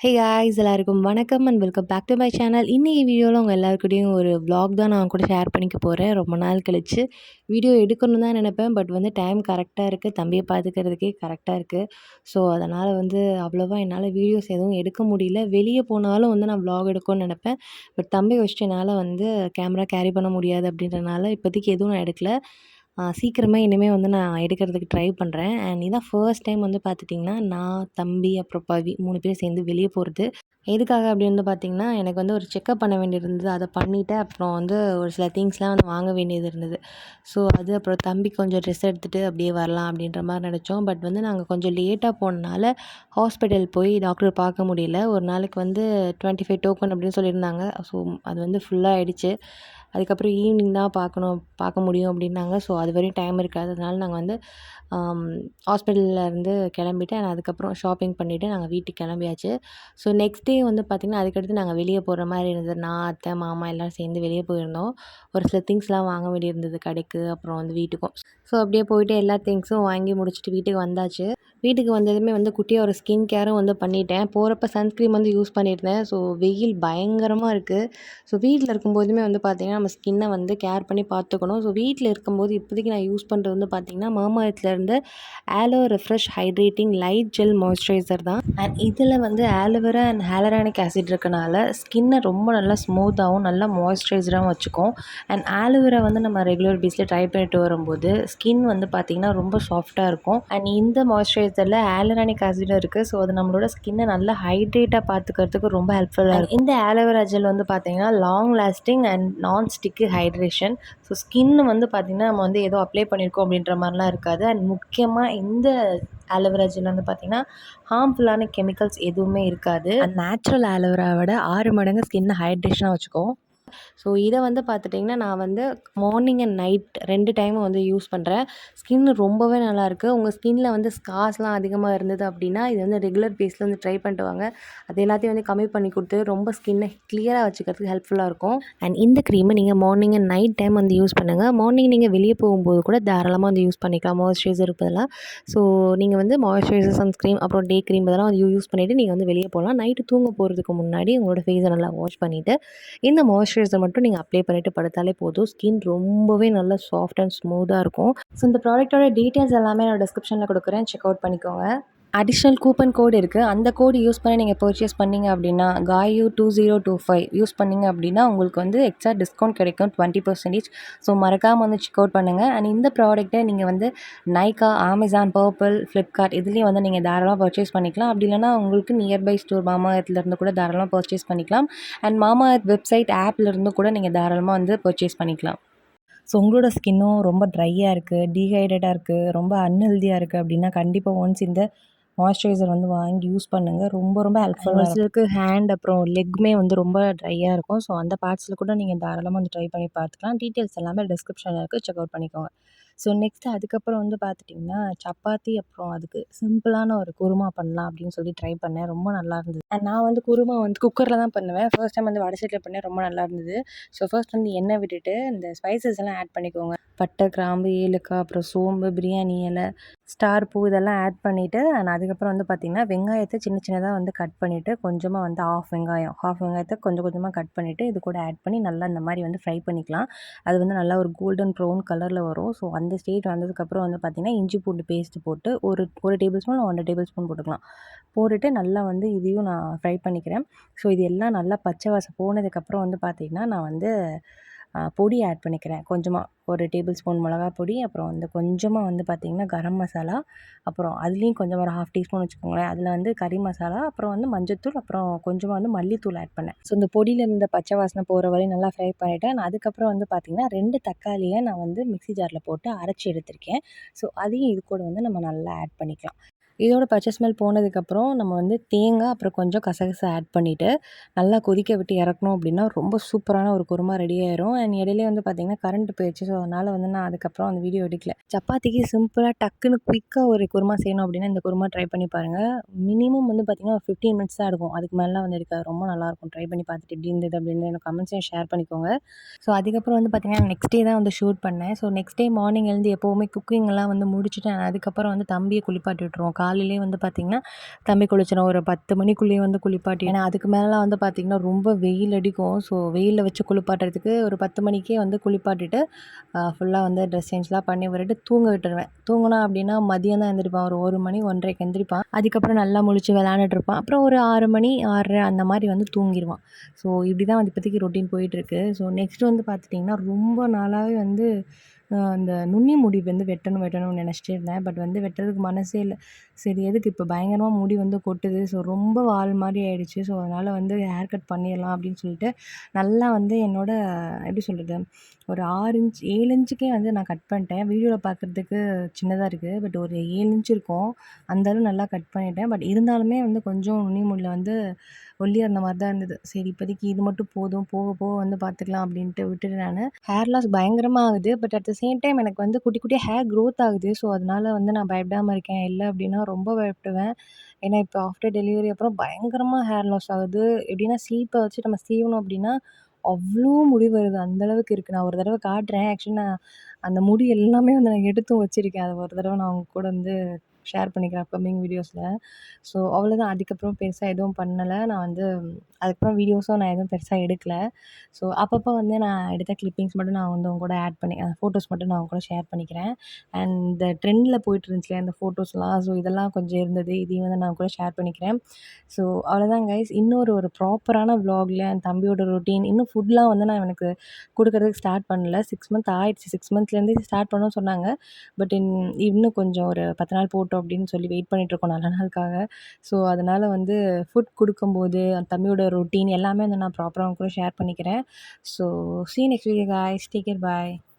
ஹே guys எல்லாருக்கும் வணக்கம் and welcome back to my channel. இன்றைக்கி வீடியோவில் உங்கள் எல்லாருக்கிட்டையும் ஒரு vlog தான் நான் கூட ஷேர் பண்ணிக்க போகிறேன். ரொம்ப நாள் கழிச்சு வீடியோ எடுக்கணும்னு தான் நினைப்பேன். பட் டைம் கரெக்டாக இருக்குது, தம்பியை பார்த்துக்கிறதுக்கே கரெக்டாக இருக்குது. ஸோ அதனால் அவ்வளோவா என்னால் வீடியோஸ் எதுவும் எடுக்க முடியல. வெளியே போனாலும் நான் vlog எடுக்கணும்னு நினைப்பேன். பட் தம்பி வச்சுட்டு என்னால் கேமரா கேரி பண்ண முடியாது அப்படின்றனால இப்போதைக்கு எதுவும் நான் எடுக்கல. சீக்கிரமே இனிமேல் நான் எடுக்கிறதுக்கு ட்ரை பண்ணுறேன். அண்ட் இதான் ஃபர்ஸ்ட் டைம் பார்த்துட்டிங்கன்னா நான், தம்பி அப்புறம் பவி 3 பேர் சேர்ந்து வெளியே போகிறது. எதுக்காக அப்படின்னு பார்த்தீங்கன்னா, எனக்கு ஒரு செக்கப் பண்ண வேண்டியது இருந்தது. அதை பண்ணிவிட்டு அப்புறம் ஒரு சில திங்ஸ்லாம் வாங்க வேண்டியது இருந்தது. ஸோ அது அப்புறம் தம்பி கொஞ்சம் ட்ரெஸ் எடுத்துகிட்டு அப்படியே வரலாம் அப்படின்ற மாதிரி நினச்சோம். பட் நாங்கள் கொஞ்சம் லேட்டாக போனனால ஹாஸ்பிட்டல் போய் டாக்டர் பார்க்க முடியல. ஒரு நாளைக்கு 25 டோக்கன் அப்படின்னு சொல்லியிருந்தாங்க. ஸோ அது ஃபுல்லாக ஆயிடுச்சு. அதுக்கப்புறம் ஈவினிங் தான் பார்க்க முடியும் அப்படின்னாங்க. ஸோ அது வரையும் டைம் இருக்காது. அதனால நாங்கள் ஹாஸ்பிட்டலில் இருந்து கிளம்பிட்டு அதுக்கப்புறம் ஷாப்பிங் பண்ணிவிட்டு நாங்கள் வீட்டுக்கு கிளம்பியாச்சு. ஸோ நெக்ஸ்ட் டே பார்த்திங்கன்னா அதுக்கடுத்து நாங்கள் வெளியே போகிற மாதிரி இருந்தது. நான், அத்தை, மாமா எல்லோரும் சேர்ந்து வெளியே போயிருந்தோம். ஒரு சில திங்ஸ்லாம் வாங்க வேண்டியிருந்தது கடைக்கு, அப்புறம் வீட்டுக்கும். ஸோ அப்படியே போயிட்டு எல்லா திங்ஸும் வாங்கி முடிச்சுட்டு வீட்டுக்கு வந்தாச்சு. வீட்டுக்கு வந்ததுமே குட்டியாக ஒரு ஸ்கின் கேரும் பண்ணிட்டேன். போகிறப்ப சன்ஸ்க்ரீம் யூஸ் பண்ணியிருந்தேன். ஸோ வெயில் பயங்கரமாக இருக்குது. ஸோ வீட்டில் இருக்கும்போதுமே பார்த்திங்கன்னா நம்ம ஸ்கின்னை கேர் பண்ணி பார்த்துக்கணும். ஸோ வீட்டில் இருக்கும்போது இப்போதைக்கு நான் யூஸ் பண்ணுறது பார்த்திங்கன்னா மாமாஎர்த்லேருந்து aloe refresh hydrating light gel moisturiser தான். அண்ட் இதில் ஆலோவேரா அண்ட் ஹைலூரானிக் ஆசிட் இருக்கனால ஸ்கின்னை ரொம்ப நல்லா ஸ்மூத்தாகவும் நல்லா மாய்ஸ்சரைசராகவும் வச்சுக்கும். அண்ட் ஆலோவேரா நம்ம ரெகுலர் பேஸில் ட்ரை பண்ணிட்டு வரும்போது ஸ்கின் பார்த்திங்கன்னா ரொம்ப சாஃப்டாக இருக்கும். அண்ட் இந்த மாய்ஸ்சரைசரில் ஹைலூரானிக் ஆசிடும் இருக்குது. ஸோ அது நம்மளோட ஸ்கின்னை நல்லா ஹைட்ரேட்டாக பார்த்துக்கிறதுக்கு ரொம்ப ஹெல்ப்ஃபுல்லாக இருக்கும். இந்த ஆலோவேரா ஜெல் பார்த்திங்கன்னா லாங் லாஸ்டிங் அண்ட் நான் ஸ்டிக்கு ஹைட்ரேஷன். ஸோ ஸ்கின் பார்த்திங்கன்னா நம்ம ஏதோ அப்ளை பண்ணியிருக்கோம் அப்படின்ற மாதிரிலாம் இருக்காது. அண்ட் முக்கியமாக இந்த ஆலோவேரா ஜெல் பார்த்திங்கன்னா ஹார்ம்ஃபுல்லான கெமிக்கல்ஸ் எதுவுமே இருக்காது. நேச்சுரல் ஆலோவேராவோட 6 மடங்கு ஸ்கின்னை ஹைட்ரேஷனாக வச்சுக்கோம். ஸோ இதை பார்த்துட்டிங்கன்னா நான் மார்னிங் அண்ட் நைட் 2 டைமும் யூஸ் பண்ணுறேன். ஸ்கின் ரொம்பவே நல்லாயிருக்கு. உங்கள் ஸ்கின்னில் ஸ்கார்ஸ்லாம் அதிகமாக இருந்தது அப்படின்னா இது ரெகுலர் பேஸில் ட்ரை பண்ணிட்டு வாங்க. அது எல்லாத்தையும் கம்மி பண்ணி கொடுத்து ரொம்ப ஸ்கின்னை கிளியராக வச்சுக்கிறதுக்கு ஹெல்ப்ஃபுல்லாக இருக்கும். அண்ட் இந்த க்ரீமை நீங்கள் morning and night time use பண்ணுங்கள். மார்னிங் நீங்கள் வெளியே போகும்போது கூட தாராளமாக யூஸ் பண்ணிக்கலாம் மாய்ஸ்சரைசர் பதிலாக. ஸோ நீங்கள் மாய்ஸ்சரைசர், சன்ஸ்க்ரீம், அப்புறம் டே க்ரீம் இதெல்லாம் யூஸ் பண்ணிவிட்டு நீங்கள் வெளியே போகலாம். நைட்டு தூங்க போகிறதுக்கு முன்னாடி உங்களோட ஃபேஸை நல்லா வாஷ் பண்ணிவிட்டு இந்த மாய்ஸ்சரைசர் மட்டும் நீங்கள் அப்ளை பண்ணிவிட்டு படுத்தாலே போதும். ஸ்கின் ரொம்பவே நல்லா சாஃப்ட் அண்ட் ஸ்மூத்தாக இருக்கும். ஸோ இந்த ப்ராடக்ட்டோட டீட்டெயில்ஸ் எல்லாமே நான் டிஸ்கிரிப்ஷனில் கொடுக்குறேன், செக் அவுட் பண்ணிக்கோங்க. அடிஷ்னல் கூப்பன் கோடு இருக்குது. அந்த கோடு யூஸ் பண்ணி நீங்கள் பர்ச்சேஸ் பண்ணிங்க அப்படின்னா GAYU2025 யூஸ் பண்ணிங்க அப்படின்னா உங்களுக்கு எக்ஸ்ட்ரா டிஸ்கவுண்ட் கிடைக்கும் 20%. ஸோ மறக்காமல் செக் அவுட் பண்ணுங்கள். அண்ட் இந்த ப்ராடக்ட்டை நீங்கள் நைக்கா, அமேசான், பர்பிள், ஃப்ளிப்கார்ட் இதுலேயும் நீங்கள் தாராளமாக பர்ச்சேஸ் பண்ணிக்கலாம். அப்படி இல்லைனா உங்களுக்கு நியர்பை ஸ்டோர் மாமாஎர்த்லேருந்து கூட தாராளமாக பர்ச்சேஸ் பண்ணிக்கலாம். அண்ட் மாமாஎர்த் வெப்சைட் ஆப்லேருந்து கூட நீங்கள் தாராளமாக பர்ச்சேஸ் பண்ணிக்கலாம். ஸோ உங்களோட ஸ்கின்னும் ரொம்ப ட்ரையாக இருக்குது, டீஹைட்ரேட்டாக இருக்குது, ரொம்ப அன்ஹெல்தியாக இருக்குது அப்படின்னா கண்டிப்பாக ஒன்ஸ் இந்த மாய்ஸ்சரைசர் வாங்கி யூஸ் பண்ணுங்கள். ரொம்ப ரொம்ப ஹெல்ப்ஃபுல்லாக இருக்கும். சிலருக்கு ஹேண்ட் அப்புறம் லெக்குமே ரொம்ப ட்ரையாக இருக்கும். ஸோ அந்த பார்ட்ஸில் கூட நீங்கள் தாராளமாக ட்ரை பண்ணி பார்த்துக்கலாம். டீட்டெயில்ஸ் எல்லாமே டிஸ்கிரிப்ஷனில் இருக்குது, செக் அவுட் பண்ணிக்கோங்க. ஸோ நெக்ஸ்ட்டு அதுக்கப்புறம் பார்த்துட்டிங்கன்னா சப்பாத்தி அப்புறம் அதுக்கு சிம்பிளான ஒரு குருமா பண்ணலாம் அப்படின்னு சொல்லி ட்ரை பண்ணேன். ரொம்ப நல்லா இருந்தது. அண்ட் நான் குருமா குக்கரில் தான் பண்ணுவேன். ஃபர்ஸ்ட் டைம் வடசட்டியில் பண்ணேன். ரொம்ப நல்லா இருந்தது. ஸோ ஃபர்ஸ்ட் எண்ணெய் விட்டுட்டு இந்த ஸ்பைசஸ் எல்லாம் ஆட் பண்ணிக்கோங்க. பட்டை, கிராம்பு, ஏலக்காய், அப்புறம் சோம்பு, பிரியாணி இலை, ஸ்டார் பூ இதெல்லாம் ஆட் பண்ணிவிட்டு அண்ட் அதுக்கப்புறம் பார்த்திங்கன்னா வெங்காயத்தை சின்ன சின்னதாக கட் பண்ணிவிட்டு கொஞ்சமாக ஹாஃப் வெங்காயத்தை கொஞ்சம் கொஞ்சமாக கட் பண்ணிவிட்டு இது கூட ஆட் பண்ணி நல்லா இந்த மாதிரி ஃப்ரை பண்ணிக்கலாம். அது நல்லா ஒரு கோல்டன் ப்ரௌன் கலரில் வரும். ஸோ அந்த ஸ்டேட் வந்ததுக்கப்புறம் பார்த்திங்கன்னா இஞ்சி பூண்டு பேஸ்ட்டு போட்டு ஒரு டேபிள் ஸ்பூன் 1 டேபிள் ஸ்பூன் போட்டுக்கலாம். போட்டுட்டு நல்லா இதையும் நான் ஃப்ரை பண்ணிக்கிறேன். ஸோ இது எல்லாம் நல்லா பச்சை வாசம் போனதுக்கப்புறம் பார்த்திங்கன்னா நான் பொடி ஆட் பண்ணிக்கிறேன். கொஞ்சமாக ஒரு டேபிள் ஸ்பூன் மிளகா பொடி, அப்புறம் கொஞ்சமாக பார்த்திங்கன்னா கரம் மசாலா, அப்புறம் அதுலேயும் கொஞ்சம் ஒரு 1/2 டீஸ்பூன் வச்சுக்கோங்களேன். அதில் கறி மசாலா, அப்புறம் மஞ்சள்தூள், அப்புறம் கொஞ்சமாக மல்லித்தூள் ஆட் பண்ணேன். ஸோ இந்த பொடியில் இருந்த பச்சை வாசனை போகிற வரையும் நல்லா ஃப்ரை பண்ணிவிட்டேன். அதுக்கப்புறம் பார்த்திங்கன்னா 2 தக்காளியை நான் மிக்ஸி ஜாரில் போட்டு அரைச்சி எடுத்திருக்கேன். ஸோ அதையும் இது கூட நம்ம நல்லா ஆட் பண்ணிக்கலாம். இதோட பச்சை ஸ்மெல் போனதுக்கப்புறம் நம்ம தேங்காய் அப்புறம் கொஞ்சம் கசகசா ஆட் பண்ணிவிட்டு நல்லா கொதிக்க விட்டு இறக்கணும் அப்படின்னா ரொம்ப சூப்பரான ஒரு குருமா ரெடி ஆயிரும். அண்ட் இடையிலே பார்த்திங்கன்னா கரண்ட் போயிடுச்சு. ஸோ அதனால் நான் அதுக்கப்புறம் அந்த வீடியோ எடுக்கல. சப்பாத்திக்கு சிம்பிளாக டக்குன்னு குயிக்காக ஒரு குருமா செய்யணும் அப்படின்னா இந்த குருமா ட்ரை பண்ணி பாருங்கள். மினிமம் பார்த்திங்கன்னா ஒரு 15 மினிட்ஸ் தான் எடுக்கும். அதுக்கு மேலாம் எடுக்காது. ரொம்ப நல்லாயிருக்கும். ட்ரை பண்ணி பார்த்துட்டு எப்படி இருந்தது அப்படின்னு எனக்கு கமெண்ட்ஸையும் ஷேர் பண்ணிக்கோங்க. ஸோ அதுக்கப்புறம் பார்த்திங்கன்னா நெக்ஸ்ட் டே தான் ஷூட் பண்ணேன். ஸோ நெக்ஸ்ட் டே மார்னிங் எழுந்து எப்போவுமே குக்கிங்லாம் முடிச்சுட்டு அதுக்கப்புறம் தம்பியை குளிப்பாட்டி விட்டுருவோம். காலையிலேயே வந்து பார்த்திங்கன்னா தம்பி குளிச்சிடும். ஒரு 10 மணிக்குள்ளேயே வந்து குளிப்பாட்டி, ஏன்னா அதுக்கு மேலலாம் வந்து பார்த்திங்கன்னா ரொம்ப வெயில் அடிக்கும். ஸோ வெயிலில் வச்சு குளிப்பாட்டுறதுக்கு ஒரு 10 மணிக்கே வந்து குளிப்பாட்டிட்டு ஃபுல்லாக வந்து ட்ரெஸ் சேஞ்ச்லாம் பண்ணி விட்டுட்டு தூங்க விட்டுருவேன். தூங்கினா அப்படின்னா மதியம் தான் எந்திரிப்பான். ஒரு 1 மணி 1:30க்கு எந்திரிப்பான். அதுக்கப்புறம் நல்லா முழிச்சு விளையாண்டுட்டு இருப்பான். அப்புறம் ஒரு 6 மணி 6:30 அந்த மாதிரி வந்து தூங்கிடுவான். ஸோ இப்படி தான் வந்து இப்போதைக்கு ரொட்டீன் போயிட்டுருக்கு. ஸோ நெக்ஸ்ட் வந்து பார்த்துட்டிங்கன்னா ரொம்ப நாளாகவே வந்து அந்த நுனி முடி வந்து வெட்டணும்னு நினச்சிட்டே இருந்தேன். பட் வந்து வெட்டுறதுக்கு மனசே இல்ல. சரி எதுக்கு இப்போ பயங்கரமா முடி வந்து கொட்டுது. ஸோ ரொம்ப வால் மாரி ஆயிடுச்சு. ஸோ அதனால வந்து ஹேர் கட் பண்ணிடலாம் அப்படின்னு சொல்லிட்டு நல்லா வந்து என்னோட எப்படி சொல்றது? ஒரு 6 இன்ச் 7 இன்ச்சுக்கே வந்து நான் கட் பண்ணிட்டேன். வீடியோல பார்க்குறதுக்கு சின்னதா இருக்கு. பட் ஒரு 7 இன்ச் இருக்கும். அந்த அளவு நல்லா கட் பண்ணிட்டேன். பட் இருந்தாலுமே வந்து கொஞ்சம் நுனி முடில வந்து ஒல்லியா இருந்த மாரி தான் இருந்தது. சரி இப்போதைக்கு இது மட்டும் போதும். போக போக வந்து பார்த்துக்கலாம் அப்படின்ட்டு விட்டுட்டேன் நானு. ஹேர் லாஸ் பயங்கரமா ஆகுது. But at the same time எனக்கு வந்து குட்டி குட்டியா ஹேர் க்ரோத் ஆகுது. ஸோ அதனால வந்து நான் பயப்படாம இருக்கேன். இல்ல அப்படின்னா ரொம்ப பயப்படுவேன். ஏன்னா இப்போ ஆஃப்டர் டெலிவரி அப்புறம் பயங்கரமா ஹேர் லாஸ் ஆகுது. எப்படின்னா சீப்ப வச்சு நம்ம சீவணும் அப்படின்னா, அவ்ளோ முடி வருது. அந்த அளவுக்கு இருக்கு. நான் ஒரு தடவ காட்டுறேன். ஆக்சுவலி நான் அந்த முடி எல்லாமே வந்து நான் எடுத்தும் வச்சிருக்கேன். அத ஒரு தடவ நான் உங்க கூட வந்து ஷேர் பண்ணிக்கிறேன் அப்கமிங் வீடியோஸ்ல. ஸோ அவ்வளோதான். அதுக்கப்புறம் பெருசா எதுவும் பண்ணல. நான் வந்து அதுக்கப்புறம் வீடியோஸும் நான் எதுவும் பெருசா எடுக்கல. ஸோ அப்பப்போ வந்து நான் எடுத்த கிளிப்பிங்ஸ் மட்டும் நான் வந்து உங்க கூட ஆட் பண்ணி ஃபோட்டோஸ் மட்டும் நான் உங்க கூட ஷேர் பண்ணிக்கிறேன். அண்ட் இந்த ட்ரெண்டில போயிட்டு இருந்துச்சு இல்லையா அந்த ஃபோட்டோஸ்லாம். ஸோ இதெல்லாம் கொஞ்சம் இருந்தது. இதையும் வந்து நான் கூட ஷேர் பண்ணிக்கிறேன். ஸோ அவ்வளோதான் கைஸ். இன்னொரு ஒரு ப்ராப்பரான விளாக்ல என் தம்பியோட ரொட்டீன் இன்னும் ஃபுட்லாம் வந்து நான் அவனுக்கு குடுக்குறதுக்கு ஸ்டார்ட் பண்ணல. 6 மந்த் ஆயிடுச்சு. 6 மந்த்லேருந்தே ஸ்டார்ட் பண்ணணும்னு சொன்னாங்க. பட் இன்னும் கொஞ்சம் ஒரு 10 நாள் போட்டோம் அப்படின்னு சொல்லி வெயிட் பண்ணிட்டுருக்கோம் நல்ல நாளுக்காக. ஸோ அதனால வந்து ஃபுட் குடுக்கும்போது அந்த தம்பியோட ரொட்டீன் எல்லாமே வந்து நான் ப்ராப்பரா உங்க கூட ஷேர் பண்ணிக்கிறேன். So see you next video guys. Take care. Bye.